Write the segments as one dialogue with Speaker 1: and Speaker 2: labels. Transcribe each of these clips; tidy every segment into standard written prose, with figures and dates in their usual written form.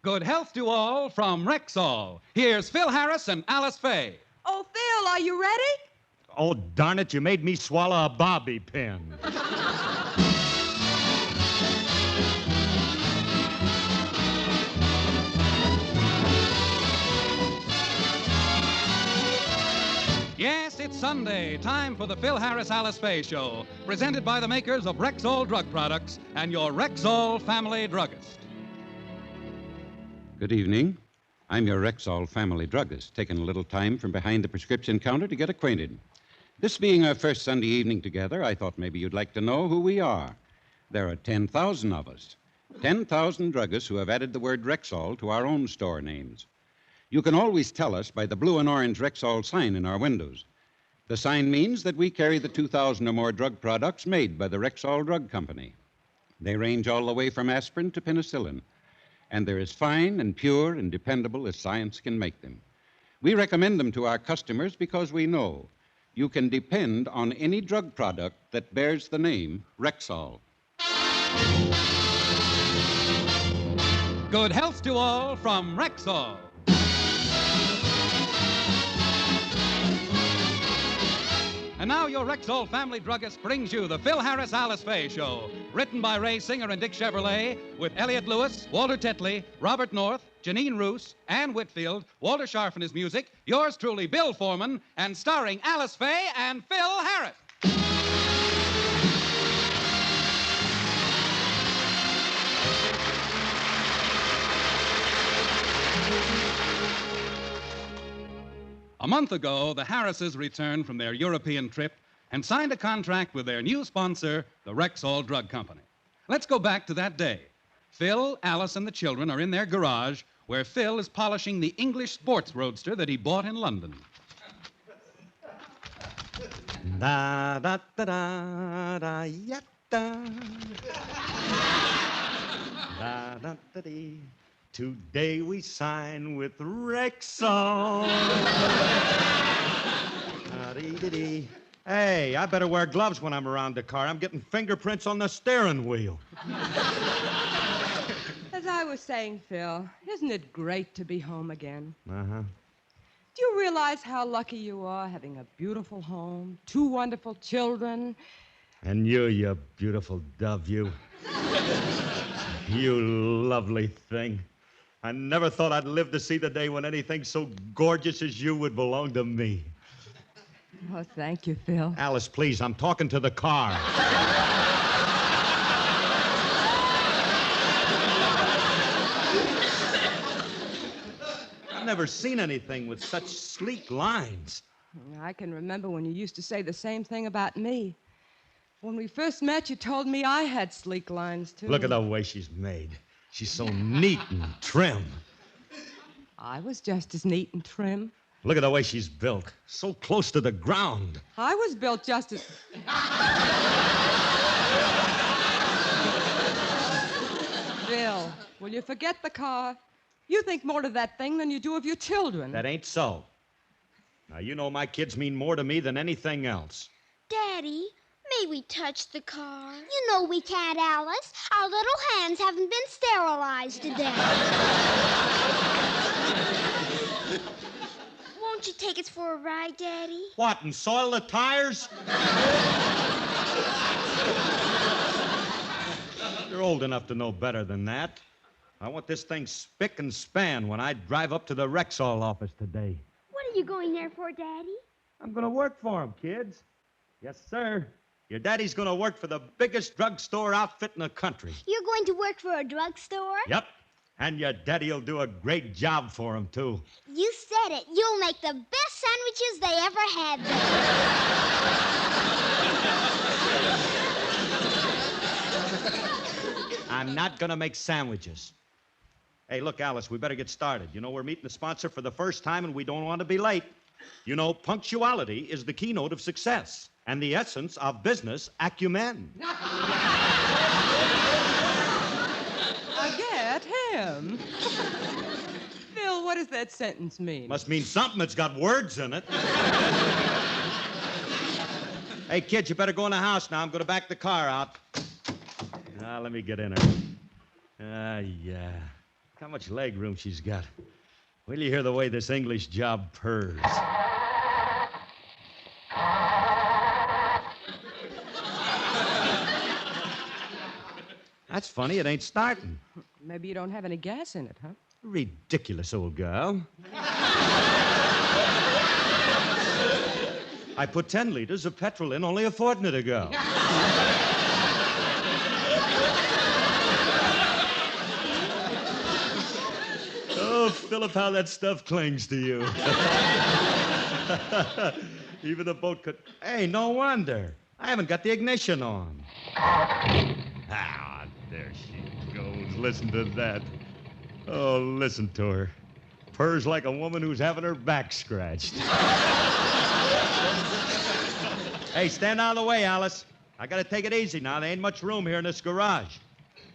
Speaker 1: Good health to all from Rexall. Here's Phil Harris and Alice Faye.
Speaker 2: Oh, Phil, are you ready?
Speaker 3: Oh, darn it, you made me swallow a bobby pin.
Speaker 1: Yes, it's Sunday. Time for the Phil Harris Alice Faye Show, presented by the makers of Rexall Drug Products and your Rexall family druggist.
Speaker 4: Good evening. I'm your Rexall family druggist, taking a little time from behind the prescription counter to get acquainted. This being our first Sunday evening together, I thought maybe you'd like to know who we are. There are 10,000 of us, 10,000 druggists who have added the word Rexall to our own store names. You can always tell us by the blue and orange Rexall sign in our windows. The sign means that we carry the 2,000 or more drug products made by the Rexall Drug Company. They range all the way from aspirin to penicillin, and they're as fine and pure and dependable as science can make them. We recommend them to our customers because we know you can depend on any drug product that bears the name Rexall.
Speaker 1: Good health to all from Rexall. And now your Rexall family druggist brings you the Phil Harris Alice Faye Show, written by Ray Singer and Dick Chevrolet, with Elliot Lewis, Walter Tetley, Robert North, Janine Roos, Ann Whitfield, Walter Scharf in his music, yours truly, Bill Foreman, and starring Alice Faye and Phil Harris. A month ago, the Harrises returned from their European trip and signed a contract with their new sponsor, the Rexall Drug Company. Let's go back to that day. Phil, Alice, and the children are in their garage where Phil is polishing the English sports roadster that he bought in London.
Speaker 3: Da da da da da ya da. Da da da dee. Today we sign with Rexall. Da-dee-dee-dee. Hey, I better wear gloves when I'm around the car. I'm getting fingerprints on the steering wheel.
Speaker 2: As I was saying, Phil, isn't it great to be home again?
Speaker 3: Uh-huh.
Speaker 2: Do you realize how lucky you are having a beautiful home, 2 wonderful children?
Speaker 3: And you beautiful dove, you. You lovely thing. I never thought I'd live to see the day when anything so gorgeous as you would belong to me.
Speaker 2: Oh, thank you, Phil.
Speaker 3: Alice, please, I'm talking to the car. I've never seen anything with such sleek lines.
Speaker 2: I can remember when you used to say the same thing about me. When we first met, you told me I had sleek lines, too.
Speaker 3: Look at the way she's made. She's so neat and trim.
Speaker 2: I was just as neat and trim.
Speaker 3: Look at the way she's built. So close to the ground.
Speaker 2: I was built just as... Phil, will you forget the car? You think more of that thing than you do of your children.
Speaker 3: That ain't so. Now, you know my kids mean more to me than anything else.
Speaker 5: Daddy, may we touch the car? You know we can't, Alice. Our little hands haven't been sterilized today. Won't you take us for a ride, Daddy?
Speaker 3: What, and soil the tires? You're old enough to know better than that. I want this thing spick and span when I drive up to the Rexall office today.
Speaker 5: What are you going there for, Daddy?
Speaker 3: I'm going to work for him, kids. Yes, sir. Your daddy's going to work for the biggest drugstore outfit in the country.
Speaker 5: You're going to work for a drugstore?
Speaker 3: Yep. And your daddy'll do a great job for him, too.
Speaker 5: You said it. You'll make the best sandwiches they ever had there.
Speaker 3: I'm not going to make sandwiches. Hey, look, Alice, we better get started. You know, we're meeting the sponsor for the first time, and we don't want to be late. You know, punctuality is the keynote of success and the essence of business acumen.
Speaker 2: I get him. Phil, what does that sentence mean?
Speaker 3: Must mean something that's got words in it. Hey, kids, you better go in the house now. I'm going to back the car out. Now, let me get in her. Yeah. how much leg room she's got. Wait till you hear the way this English job purrs. That's funny. It ain't starting.
Speaker 2: Maybe you don't have any gas in it, huh?
Speaker 3: Ridiculous old girl. I put 10 liters of petrol in only a fortnight ago. Oh, Philip, how that stuff clings to you. Even the boat could... Hey, no wonder. I haven't got the ignition on. Ah, there she goes. Listen to that. Oh, listen to her. Purrs like a woman who's having her back scratched. Hey, stand out of the way, Alice. I gotta take it easy now. There ain't much room here in this garage.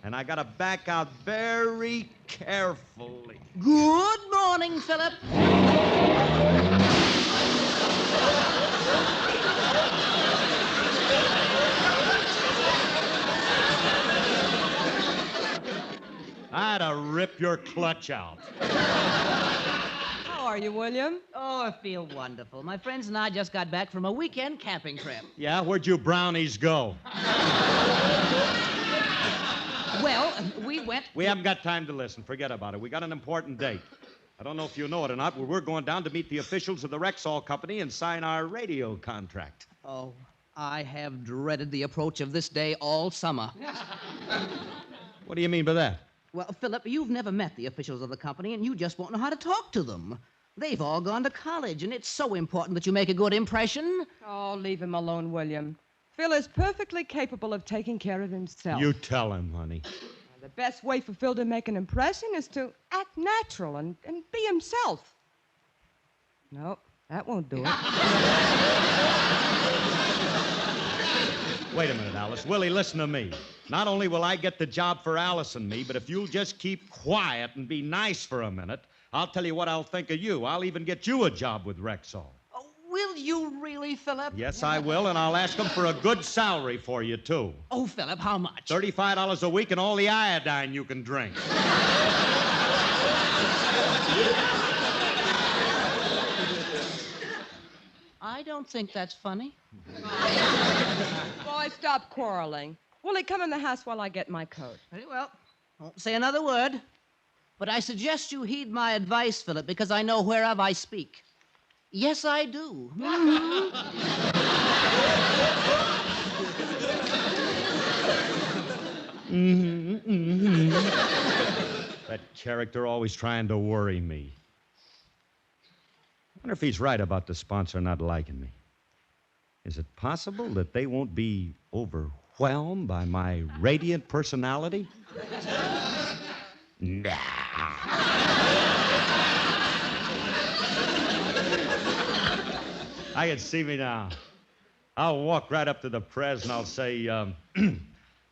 Speaker 3: And I gotta back out very carefully.
Speaker 6: Good morning, Philip.
Speaker 3: I'd rip your clutch out.
Speaker 2: How are you, William?
Speaker 6: Oh, I feel wonderful. My friends and I just got back from a weekend camping trip.
Speaker 3: Yeah, where'd you brownies go?
Speaker 6: Well, we went...
Speaker 3: We haven't got time to listen. Forget about it. We got an important date. I don't know if you know it or not, but we're going down to meet the officials of the Rexall company and sign our radio contract.
Speaker 6: Oh, I have dreaded the approach of this day all summer.
Speaker 3: What do you mean by that?
Speaker 6: Well, Philip, you've never met the officials of the company, and you just won't know how to talk to them. They've all gone to college, and it's so important that you make a good impression.
Speaker 2: Oh, leave him alone, William. Phil is perfectly capable of taking care of himself.
Speaker 3: You tell him, honey.
Speaker 2: The best way for Phil to make an impression is to act natural and be himself. No, that won't do it.
Speaker 3: Wait a minute, Alice. Willie, listen to me. Not only will I get the job for Alice and me, but if you'll just keep quiet and be nice for a minute, I'll tell you what I'll think of you. I'll even get you a job with Rexall.
Speaker 6: Oh, will you really, Philip?
Speaker 3: Yes, I will, and I'll ask them for a good salary for you, too.
Speaker 6: Oh, Philip, how much?
Speaker 3: $35 a week and all the iodine you can drink.
Speaker 6: I don't think that's funny.
Speaker 2: Boys, stop quarreling. Willie, come in the house while I get my coat.
Speaker 6: Very well. Won't say another word. But I suggest you heed my advice, Philip, because I know whereof I speak. Yes, I do.
Speaker 3: That character always trying to worry me. I wonder if he's right about the sponsor not liking me. Is it possible that they won't be overwhelmed by my radiant personality? Nah. I can see me now. I'll walk right up to the press and I'll say,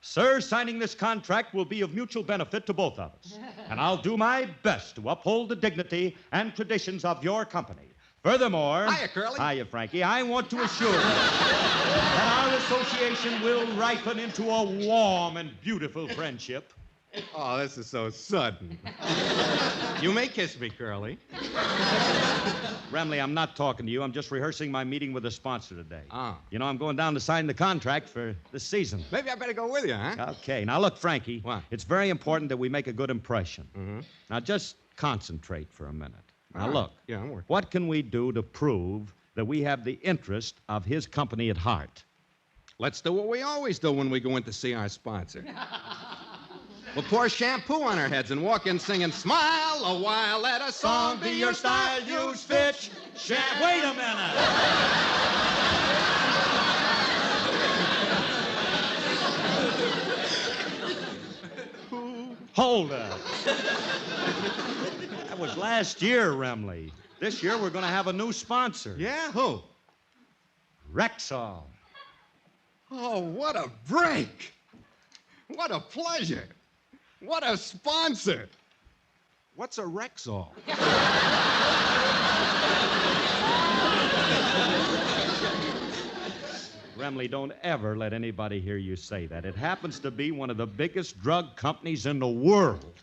Speaker 3: Sir, signing this contract will be of mutual benefit to both of us. And I'll do my best to uphold the dignity and traditions of your company. Furthermore...
Speaker 7: Hiya, Curly.
Speaker 3: Hiya, Frankie. I want to assure you that our association will ripen into a warm and beautiful friendship.
Speaker 7: Oh, this is so sudden. You may kiss me, Curly.
Speaker 3: Remley, I'm not talking to you. I'm just rehearsing my meeting with the sponsor today.
Speaker 7: Ah.
Speaker 3: You know, I'm going down to sign the contract for this season.
Speaker 7: Maybe I better go with you, huh?
Speaker 3: Okay. Now, look, Frankie.
Speaker 7: What?
Speaker 3: It's very important that we make a good impression.
Speaker 7: Mm-hmm.
Speaker 3: Now, just concentrate for a minute. Now,
Speaker 7: All right.
Speaker 3: look.
Speaker 7: Yeah, I'm working.
Speaker 3: What can we do to prove that we have the interest of his company at heart?
Speaker 7: Let's do what we always do when we go in to see our sponsor. We'll pour shampoo on our heads and walk in singing, "Smile a while, let a song be your style, use Fitch shampoo."
Speaker 3: Wait a minute. Hold up. That was last year, Remley. This year, we're going to have a new sponsor.
Speaker 7: Yeah, who?
Speaker 3: Rexall.
Speaker 7: Oh, what a break. What a pleasure. What a sponsor. What's a Rexall?
Speaker 3: Remley, don't ever let anybody hear you say that. It happens to be one of the biggest drug companies in the world.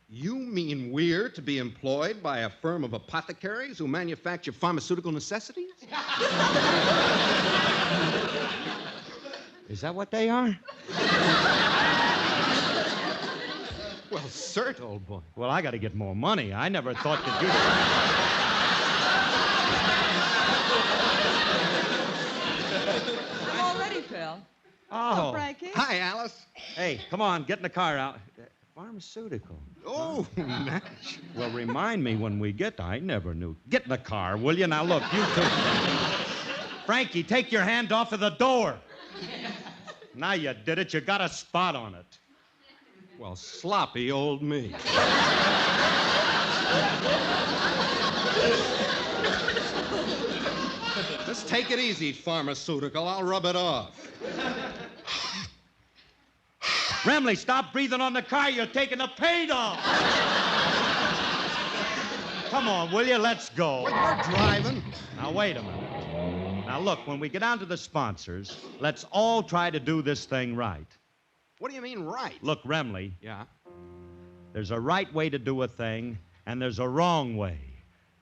Speaker 7: You mean we're to be employed by a firm of apothecaries who manufacture pharmaceutical necessities?
Speaker 3: Is that what they are?
Speaker 7: Well, cert, old boy.
Speaker 3: Well, I got to get more money. I never thought that you...
Speaker 2: I'm all ready, Phil.
Speaker 3: Oh.
Speaker 2: Frankie.
Speaker 7: Hi, Alice.
Speaker 3: Hey, come on, get in the car out. Pharmaceutical.
Speaker 7: Oh, nice.
Speaker 3: Well, remind me when we get there. I never knew. Get in the car, will you? Now, look, you too. Frankie, take your hand off of the door. Now you did it. You got a spot on it.
Speaker 7: Well, sloppy old me. Just take it easy, pharmaceutical. I'll rub it off.
Speaker 3: Remley, stop breathing on the car. You're taking the paint off. Come on, will you? Let's go.
Speaker 7: Well, you're driving.
Speaker 3: Now, wait a minute. Now, look, when we get down to the sponsors, let's all try to do this thing right.
Speaker 7: What do you mean, right?
Speaker 3: Look, Remley,
Speaker 7: Yeah?
Speaker 3: there's a right way to do a thing, and there's a wrong way.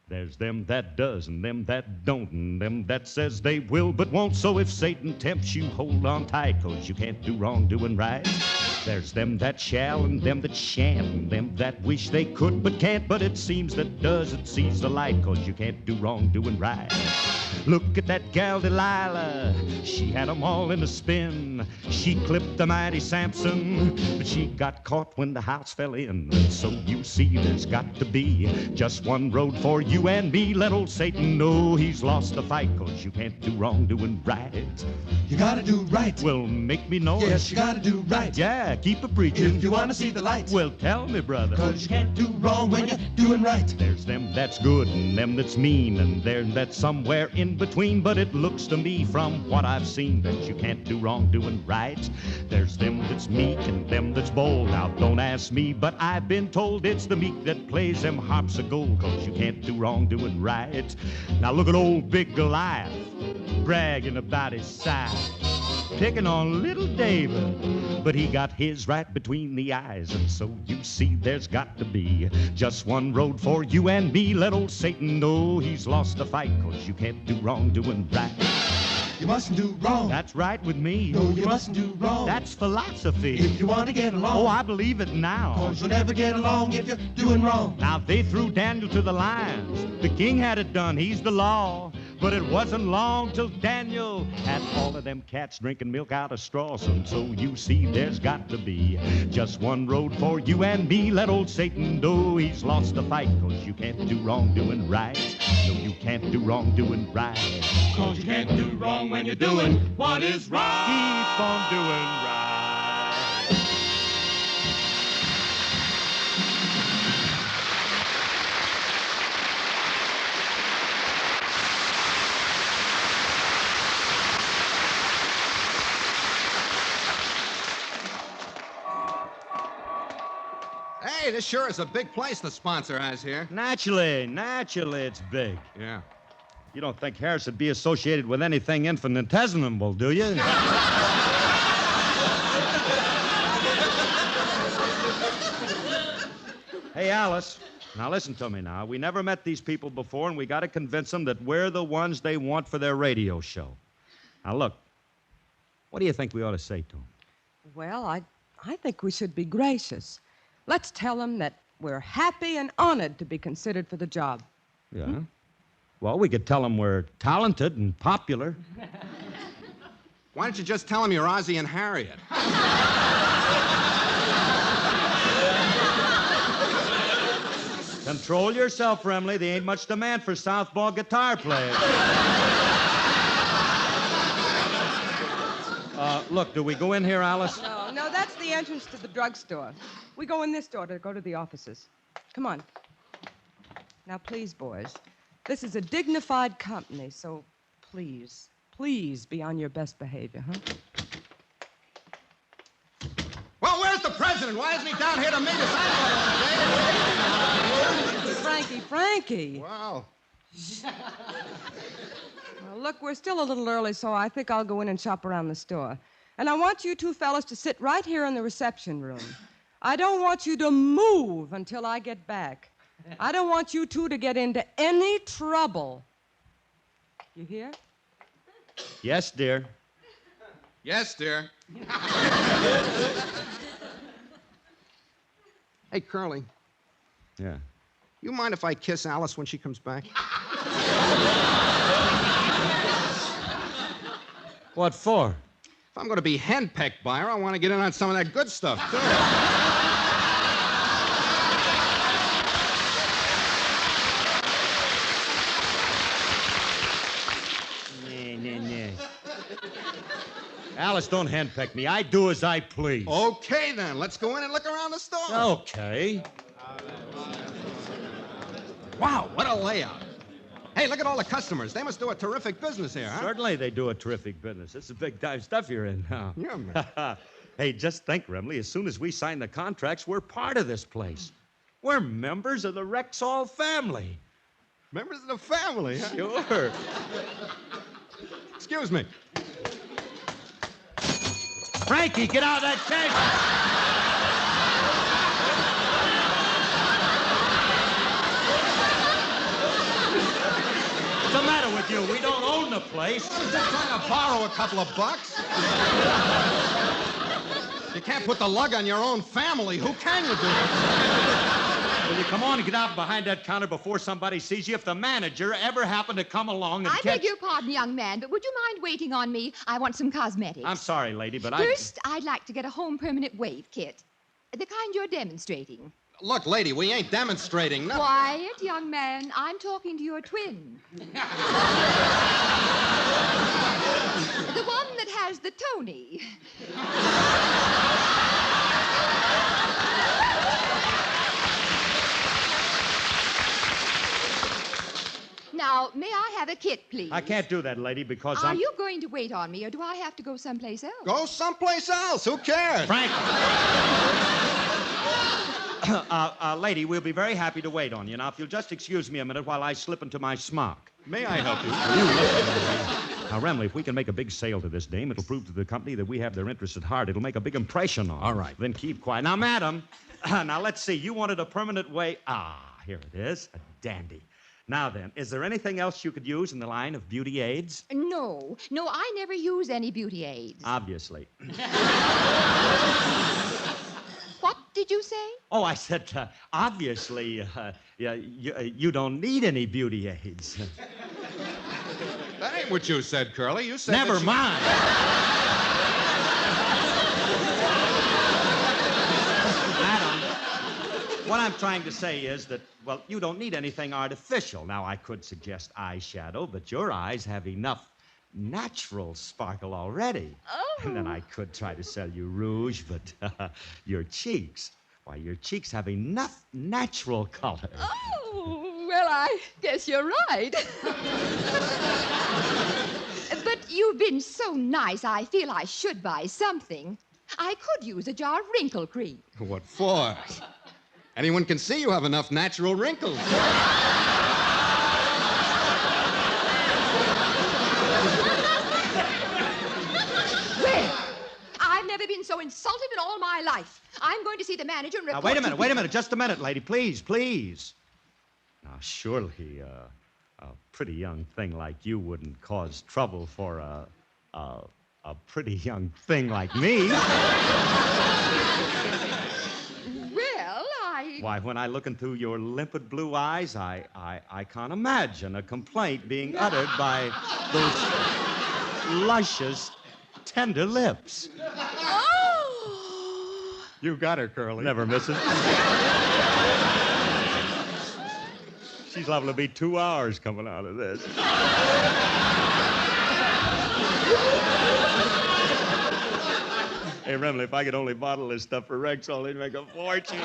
Speaker 3: There's them that does and them that don't and them that says they will but won't. So if Satan tempts you, hold on tight, 'cause you can't do wrong doing right. There's them that shall and them that shan't and them that wish they could but can't. But it seems that does it sees the light, 'cause you can't do wrong doing right. Look at that gal Delilah, she had 'em all in a spin. She clipped the mighty Samson, but she got caught when the house fell in. So you see there's got to be just one road for you and me. Let old Satan know he's lost the fight, 'cause you can't do wrong doing right.
Speaker 8: You gotta do right.
Speaker 3: Well, make me know
Speaker 8: Yes,
Speaker 3: it.
Speaker 8: you gotta do right.
Speaker 3: Yeah, keep a preaching.
Speaker 8: If you wanna see the light.
Speaker 3: Well, tell me, brother.
Speaker 8: 'Cause you can't do wrong when you're doing right.
Speaker 3: There's them that's good and them that's mean and there that's somewhere in between. But it looks to me from what I've seen that you can't do wrong doing right. There's them that's meek and them that's bold. Now don't ask me, but I've been told it's the meek that plays them harps of gold, 'cause you can't do wrong doing right. Now look at old big Goliath bragging about his size, picking on little David, but he got his right between the eyes. And so you see there's got to be just one road for you and me. Let old Satan know he's lost the fight, 'cause you can't do wrong doing right.
Speaker 8: You mustn't do wrong.
Speaker 3: That's right with me.
Speaker 8: No, you mustn't do wrong.
Speaker 3: That's philosophy.
Speaker 8: If you wanna get along.
Speaker 3: Oh, I believe it now.
Speaker 8: 'Cause you'll never get along if you're doing wrong.
Speaker 3: Now they threw Daniel to the lions. The king had it done. He's the law. But it wasn't long till Daniel had all of them cats drinking milk out of straws. And so you see there's got to be just one road for you and me. Let old Satan know he's lost the fight, 'cause you can't do wrong doing right. No, you can't do wrong doing right.
Speaker 8: 'Cause you can't do wrong when you're doing what is right.
Speaker 3: Keep on doing right.
Speaker 7: Hey, this sure is a big place the sponsor has here.
Speaker 3: Naturally, it's big.
Speaker 7: Yeah.
Speaker 3: You don't think Harris would be associated with anything infinitesimal, do you? Hey, Alice, now listen to me now. We never met these people before, and we got to convince them that we're the ones they want for their radio show. Now, look, what do you think we ought to say to them?
Speaker 2: Well, I think we should be gracious. Let's tell them that we're happy and honored to be considered for the job.
Speaker 3: Yeah? Well, we could tell them we're talented and popular.
Speaker 7: Why don't you just tell him you're Ozzie and Harriet?
Speaker 3: Control yourself, Remley. There ain't much demand for southpaw guitar players. Look, do we go in here, Alice?
Speaker 2: No, that's the entrance to the drugstore. We go in this door to go to the offices. Come on. Now, please, boys. This is a dignified company, so please be on your best behavior, huh?
Speaker 7: Well, where's the president? Why isn't he down here to meet us?
Speaker 2: Frankie.
Speaker 7: Wow.
Speaker 2: Well, look, we're still a little early, so I think I'll go in and shop around the store. And I want you two fellas to sit right here in the reception room. I don't want you to move until I get back. I don't want you two to get into any trouble. You hear?
Speaker 3: Yes, dear.
Speaker 7: Yes, dear. Hey, Curly,
Speaker 3: Yeah.
Speaker 7: you mind if I kiss Alice when she comes back?
Speaker 3: What for?
Speaker 7: If I'm going to be henpecked by her, I want to get in on some of that good stuff, too.
Speaker 3: Alice, don't handpeck me. I do as I please.
Speaker 7: Okay, then. Let's go in and look around the store.
Speaker 3: Okay.
Speaker 7: Wow, what a layout. Hey, look at all the customers. They must do a terrific business here, huh?
Speaker 3: Certainly they do a terrific business. It's a big-time stuff you're in now.
Speaker 7: Yeah, man.
Speaker 3: Hey, just think, Remley, as soon as we sign the contracts, we're part of this place. We're members of the Rexall family.
Speaker 7: Members of the family, huh?
Speaker 3: Sure.
Speaker 7: Excuse me.
Speaker 3: Frankie, get out of that chair. What's the matter with you? We don't own the place.
Speaker 7: I was just trying to borrow a couple of bucks. You can't put the lug on your own family. Who can you do?
Speaker 3: Will you come on and get out behind that counter before somebody sees you? If the manager ever happened to come along and
Speaker 9: I beg your pardon, young man, but would you mind waiting on me? I want some cosmetics.
Speaker 3: I'm sorry, lady, but
Speaker 9: First, I'd like to get a home permanent wave kit. The kind you're demonstrating.
Speaker 7: Look, lady, we ain't demonstrating nothing.
Speaker 9: Quiet, young man. I'm talking to your twin. The one that has the Tony. Now, may I have a kit, please?
Speaker 3: I can't do that, lady, because
Speaker 9: Are you going to wait on me, or do I have to go someplace else?
Speaker 7: Go someplace else. Who cares?
Speaker 3: Frank! Lady, we'll be very happy to wait on you. Now, if you'll just excuse me a minute while I slip into my smock.
Speaker 7: May I help you?
Speaker 3: Now, Remley, if we can make a big sale to this dame, it'll prove to the company that we have their interests at heart. It'll make a big impression on them.
Speaker 7: All right.
Speaker 3: Then keep quiet. Now, madam, now let's see. You wanted a permanent way. Here it is. A dandy. Now then, is there anything else you could use in the line of beauty aids?
Speaker 9: No, I never use any beauty aids.
Speaker 3: Obviously.
Speaker 9: What did you say?
Speaker 3: Oh, I said, obviously, you don't need any beauty aids.
Speaker 7: That ain't what you said, Curly. You said
Speaker 3: Never mind. Madam, what I'm trying to say is that, well, you don't need anything artificial. Now, I could suggest eyeshadow, but your eyes have enough natural sparkle already.
Speaker 9: Oh.
Speaker 3: And then I could try to sell you rouge, but your cheeks, why, your cheeks have enough natural color.
Speaker 9: Oh, well, I guess you're right. But you've been so nice, I feel I should buy something. I could use a jar of wrinkle cream.
Speaker 7: What for? Anyone can see you have enough natural wrinkles.
Speaker 9: I've never been so insulted in all my life. I'm going to see the manager and report.
Speaker 3: Now, wait a minute. Just a minute, lady. Please. Now, surely a pretty young thing like you wouldn't cause trouble for a pretty young thing like me. Why, when I look into your limpid blue eyes, I can't imagine a complaint being uttered by those luscious, tender lips.
Speaker 9: Oh!
Speaker 7: You got her, Curly.
Speaker 3: Never misses. She's liable to be 2 hours coming out of this. Hey, Remley, if I could only bottle this stuff for Rexall, they'd make a fortune.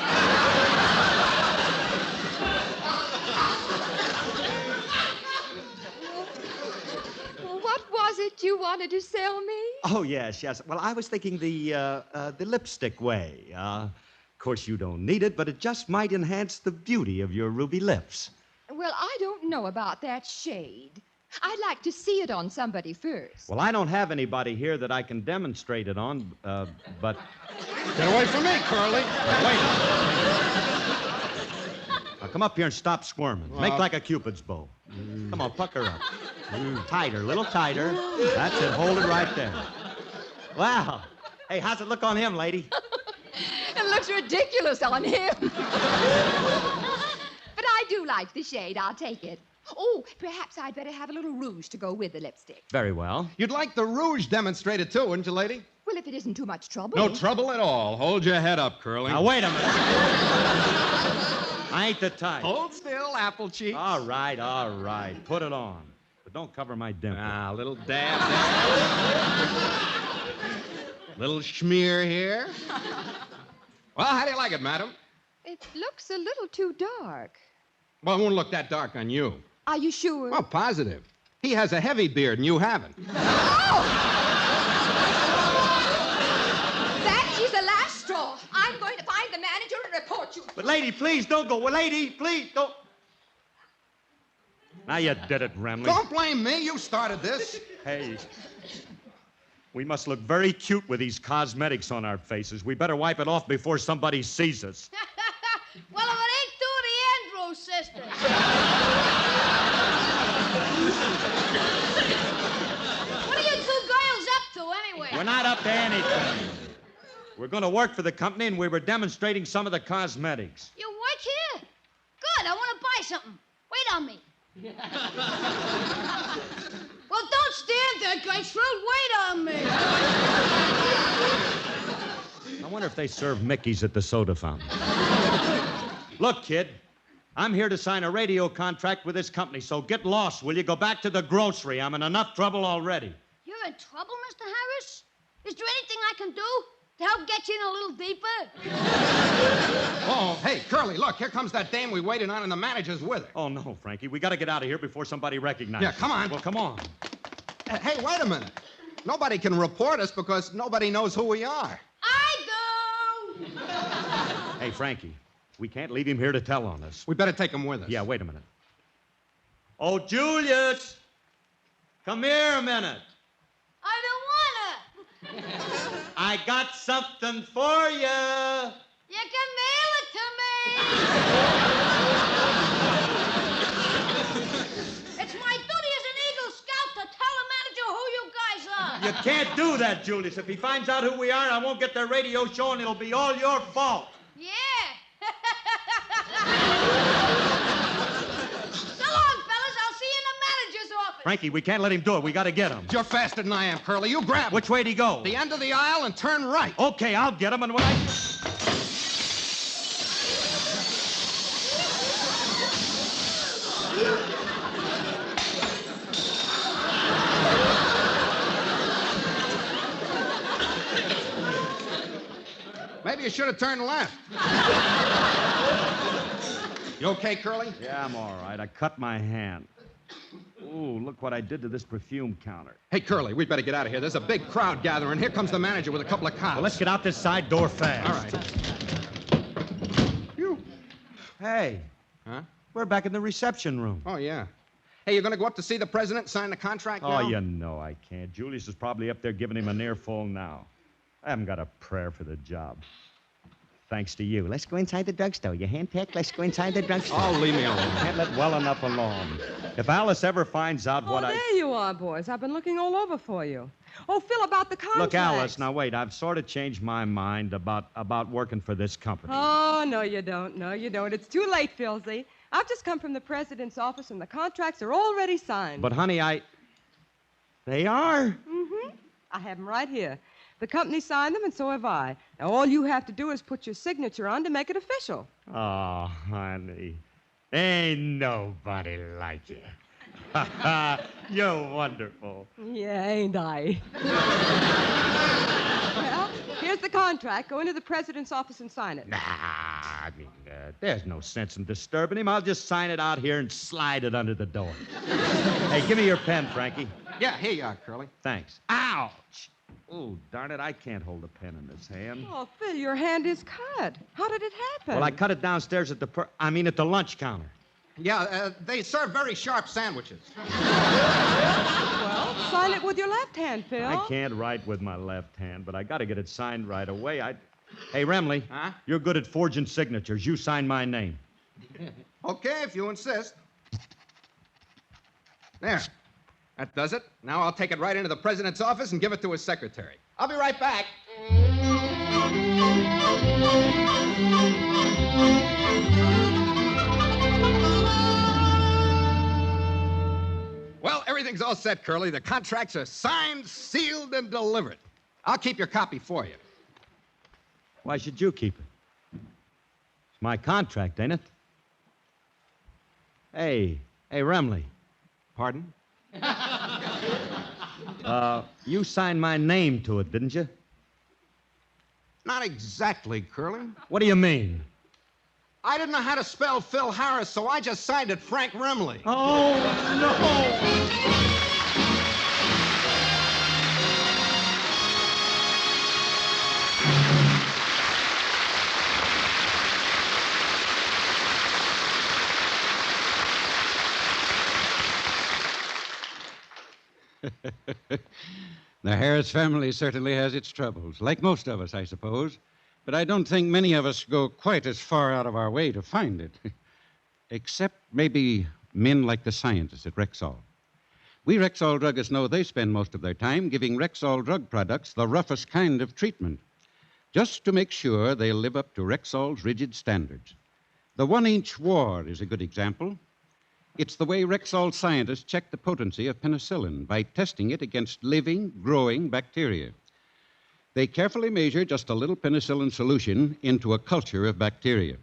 Speaker 9: What was it you wanted to sell me?
Speaker 3: Oh, yes. Well, I was thinking the lipstick way. Of course, you don't need it, but it just might enhance the beauty of your ruby lips.
Speaker 9: Well, I don't know about that shade. I'd like to see it on somebody first.
Speaker 3: Well, I don't have anybody here that I can demonstrate it on, but...
Speaker 7: Get away from me, Curly.
Speaker 3: Wait. Now, come up here and stop squirming. Make like a Cupid's bow. Come on, pucker up. Tighter, little tighter. That's it. Hold it right there. Wow. Hey, how's it look on him, lady?
Speaker 9: It looks ridiculous on him. But I do like the shade. I'll take it. Oh, perhaps I'd better have a little rouge to go with the lipstick.
Speaker 3: Very well.
Speaker 7: You'd like the rouge demonstrated, too, wouldn't you, lady?
Speaker 9: Well, if it isn't too much trouble.
Speaker 7: No trouble at all. Hold your head up, Curly.
Speaker 3: Now, wait a minute. I ain't the type.
Speaker 7: Hold still, apple cheeks.
Speaker 3: All right. Put it on. But don't cover my dimple.
Speaker 7: Ah, little dab there. Little schmear here. Well, how do you like it, madam?
Speaker 9: It looks a little too dark.
Speaker 7: Well, it won't look that dark on you.
Speaker 9: Are you sure?
Speaker 7: Oh, positive. He has a heavy beard and you haven't.
Speaker 9: Oh! That is the last straw. I'm going to find the manager and report you.
Speaker 3: But, lady, please don't go. Well, lady, please don't. Now you did it, Remley.
Speaker 7: Don't blame me. You started this.
Speaker 3: Hey, we must look very cute with these cosmetics on our faces. We better wipe it off before somebody sees us.
Speaker 5: Well, if it ain't through the Andrews sisters. What are you two girls up to, anyway?
Speaker 3: We're not up to anything. We're going to work for the company, and we were demonstrating some of the cosmetics.
Speaker 5: You work here? Good. I want to buy something. Wait on me. Well, don't stand there, Gertrude. Wait on me.
Speaker 3: I wonder if they serve Mickeys at the soda fountain. Look, kid, I'm here to sign a radio contract with this company, so get lost, will you? Go back to the grocery. I'm in enough trouble already.
Speaker 5: You're in trouble, Mr. Harris? Is there anything I can do to help get you in a little deeper?
Speaker 7: Oh, hey, Curly, look, here comes that dame we waited on and the manager's with her.
Speaker 3: Oh, no, Frankie. We got to get out of here before somebody recognizes
Speaker 7: Yeah, come on.
Speaker 3: Well, come on.
Speaker 7: Hey, wait a minute. Nobody can report us because nobody knows who we are.
Speaker 5: I do!
Speaker 3: Hey, Frankie, we can't leave him here to tell on us.
Speaker 7: We better take him with us.
Speaker 3: Yeah, wait a minute. Oh, Julius! Come here a minute.
Speaker 5: I don't wanna.
Speaker 3: I got something for you.
Speaker 5: You can mail it to me. It's my duty as an Eagle Scout to tell the manager who you guys are.
Speaker 3: You can't do that, Julius. If he finds out who we are, I won't get the radio show, and it'll be all your fault.
Speaker 5: Yeah. So long, fellas. I'll see you in the manager's office.
Speaker 3: Frankie, we can't let him do it. We got to get him.
Speaker 7: You're faster than I am, Curly. You grab him.
Speaker 3: Which way'd he go?
Speaker 7: The end of the aisle and turn right.
Speaker 3: Okay, I'll get him, and when I...
Speaker 7: Maybe you should have turned left. You okay, Curly?
Speaker 3: Yeah, I'm all right. I cut my hand. Ooh, look what I did to this perfume counter.
Speaker 7: Hey, Curly, we'd better get out of here. There's a big crowd gathering. Here comes the manager with a couple of cops.
Speaker 3: Well, let's get out this side door fast.
Speaker 7: All right.
Speaker 3: You. Hey.
Speaker 7: Huh?
Speaker 3: We're back in the reception room.
Speaker 7: Oh, yeah. Hey, you're going to go up to see the president and sign the contract now?
Speaker 3: Oh, you know I can't. Julius is probably up there giving him an earful now. I haven't got a prayer for the job. Thanks to you. Let's go inside the drugstore. You handpicked? Let's go inside the drugstore.
Speaker 7: Oh, leave me alone.
Speaker 3: Can't let well enough alone. If Alice ever finds out what I...
Speaker 2: there you are, boys. I've been looking all over for you. Oh, Phil, about the contract.
Speaker 3: Look, Alice, now wait. I've sort of changed my mind about working for this company.
Speaker 2: Oh, no, you don't. No, you don't. It's too late, Philsy. I've just come from the president's office, and the contracts are already signed.
Speaker 3: But, honey, They are?
Speaker 2: Mm-hmm. I have them right here. The company signed them, and so have I. Now, all you have to do is put your signature on to make it official.
Speaker 3: Oh, honey. Ain't nobody like you. You're wonderful.
Speaker 2: Yeah, ain't I? Well, here's the contract. Go into the president's office and sign it.
Speaker 3: Nah, there's no sense in disturbing him. I'll just sign it out here and slide it under the door. Hey, give me your pen, Frankie.
Speaker 7: Yeah, here you are, Curly.
Speaker 3: Thanks. Ouch! Oh, darn it, I can't hold a pen in this hand.
Speaker 2: Oh, Phil, your hand is cut. How did it happen?
Speaker 3: Well, I cut it downstairs at the lunch counter.
Speaker 7: Yeah, they serve very sharp sandwiches.
Speaker 2: Well, sign it with your left hand, Phil.
Speaker 3: I can't write with my left hand, but I got to get it signed right away. Hey, Remley.
Speaker 7: Huh?
Speaker 3: You're good at forging signatures. You sign my name.
Speaker 7: Okay, if you insist. There. That does it. Now I'll take it right into the president's office and give it to his secretary. I'll be right back. Well, everything's all set, Curly. The contracts are signed, sealed, and delivered. I'll keep your copy for you.
Speaker 3: Why should you keep it? It's my contract, ain't it? Hey, Remley.
Speaker 7: Pardon?
Speaker 3: You signed my name to it, didn't you?
Speaker 7: Not exactly, Curly.
Speaker 3: What do you mean?
Speaker 7: I didn't know how to spell Phil Harris, so I just signed it Frank Remley.
Speaker 3: Oh,
Speaker 4: The Harris family certainly has its troubles, like most of us, I suppose. But I don't think many of us go quite as far out of our way to find it. Except maybe men like the scientists at Rexall. We Rexall druggists know they spend most of their time giving Rexall drug products the roughest kind of treatment, just to make sure they'll live up to Rexall's rigid standards. The 1-inch war is a good example. It's the way Rexall scientists check the potency of penicillin by testing it against living, growing bacteria. They carefully measure just a little penicillin solution into a culture of bacteria,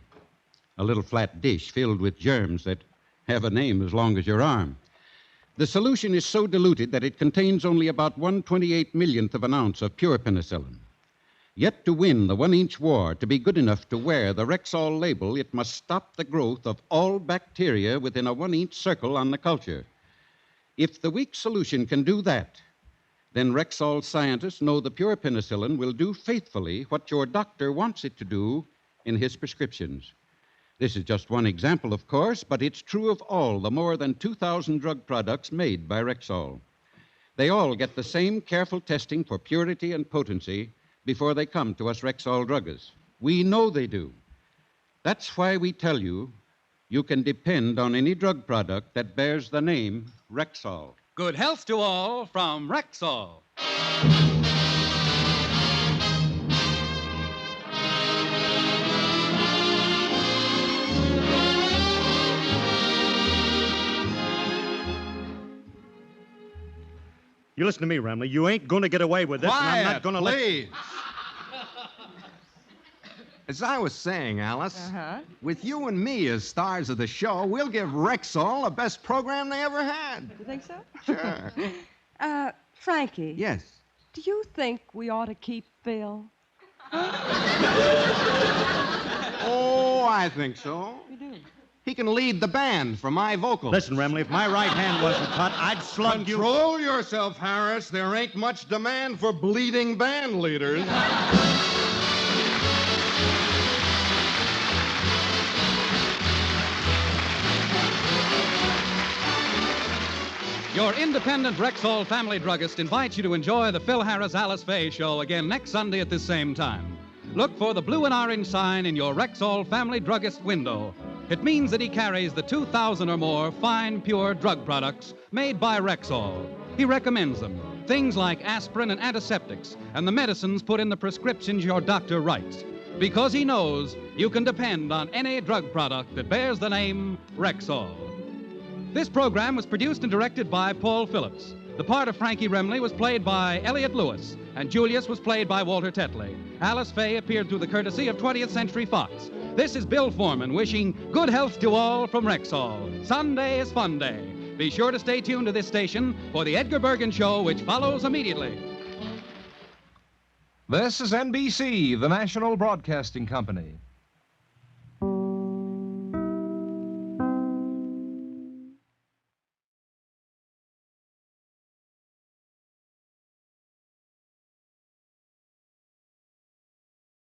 Speaker 4: a little flat dish filled with germs that have a name as long as your arm. The solution is so diluted that it contains only about 1/28 millionth of an ounce of pure penicillin. Yet to win the 1-inch war, to be good enough to wear the Rexall label, it must stop the growth of all bacteria within a 1-inch circle on the culture. If the weak solution can do that, then Rexall scientists know the pure penicillin will do faithfully what your doctor wants it to do in his prescriptions. This is just one example, of course, but it's true of all the more than 2,000 drug products made by Rexall. They all get the same careful testing for purity and potency before they come to us Rexall druggists. We know they do. That's why we tell you you can depend on any drug product that bears the name Rexall.
Speaker 1: Good health to all from Rexall.
Speaker 3: You listen to me, Remley. You ain't going to get away with this, and I'm not going to let...
Speaker 7: Please. As I was saying, Alice, with you and me as stars of the show, we'll give Rexall the best program they ever had.
Speaker 2: You think so?
Speaker 7: Sure.
Speaker 2: Frankie.
Speaker 7: Yes.
Speaker 2: Do you think we ought to keep Phil?
Speaker 7: Oh, I think so.
Speaker 2: You do?
Speaker 7: He can lead the band for my vocals.
Speaker 3: Listen, Remley, if my right hand wasn't cut, I'd slug you...
Speaker 7: Control yourself, Harris. There ain't much demand for bleeding band leaders.
Speaker 1: Your independent Rexall family druggist invites you to enjoy the Phil Harris Alice Faye show again next Sunday at this same time. Look for the blue and orange sign in your Rexall family druggist window. It means that he carries the 2,000 or more fine, pure drug products made by Rexall. He recommends them, things like aspirin and antiseptics, and the medicines put in the prescriptions your doctor writes, because he knows you can depend on any drug product that bears the name Rexall. This program was produced and directed by Paul Phillips. The part of Frankie Remley was played by Elliott Lewis, and Julius was played by Walter Tetley. Alice Faye appeared through the courtesy of 20th Century Fox. This is Bill Foreman wishing good health to all from Rexall. Sunday is fun day. Be sure to stay tuned to this station for the Edgar Bergen Show, which follows immediately.
Speaker 10: This is NBC, the National Broadcasting Company.